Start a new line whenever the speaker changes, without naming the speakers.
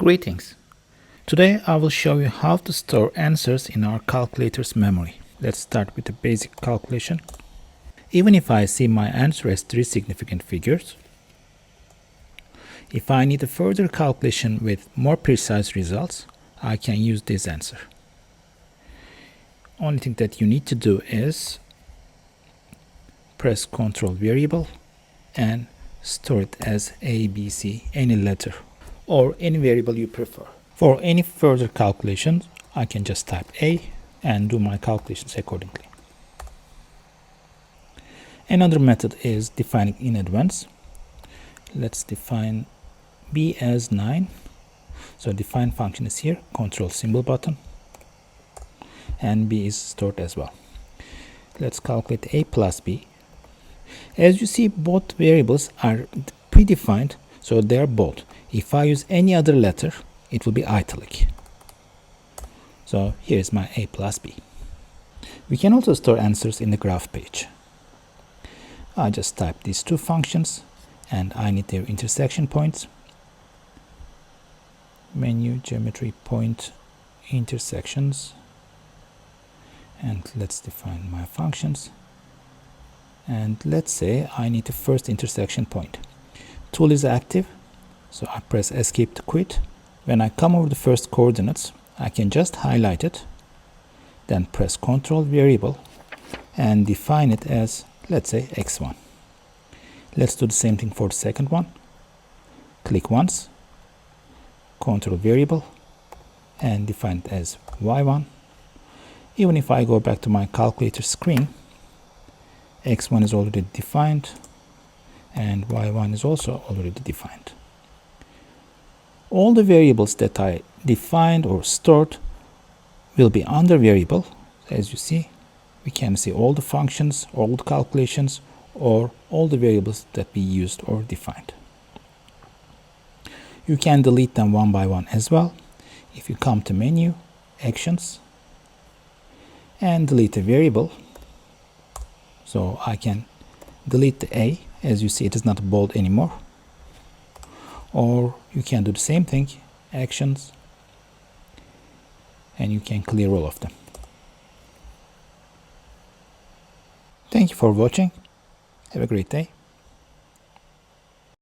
Greetings. Today I will show you how to store answers in our calculator's memory. Let's start with a basic calculation. Even if I see my answer as 3 significant figures, if I need a further calculation with more precise results, I can use this answer. Only thing that you need to do is press Ctrl variable and store it as A, B, C, any letter or any variable you prefer. For any further calculations, I can just type A and do my calculations accordingly. Another method is defining in advance. Let's define B as 9. So define function is here, Ctrl symbol button, and B is stored as well. Let's calculate A plus B. As you see, both variables are predefined, so they are bold. If I use any other letter, it will be italic. So here is my A plus B. We can also store answers in the graph page. I just type these two functions and I need their intersection points. Menu, geometry, point, intersections. And let's define my functions. And let's say I need the first intersection point. Tool is active, so I press escape to quit. When I come over the first coordinates, I can just highlight it, then press Ctrl variable and define it as, let's say, x1. Let's do the same thing for the second one. Click once, Ctrl variable, and define it as y1. Even if I go back to my calculator screen, x1 is already defined and y1 is also already defined. All the variables that I defined or stored will be under variable. As you see, we can see all the functions, all the calculations, or all the variables that we used or defined. You can delete them one by one as well. If you come to menu, actions, and delete a variable, so I can delete the A. As you see, it is not bold anymore. Or you can do the same thing, actions, and you can clear all of them. Thank you for watching. Have a great day.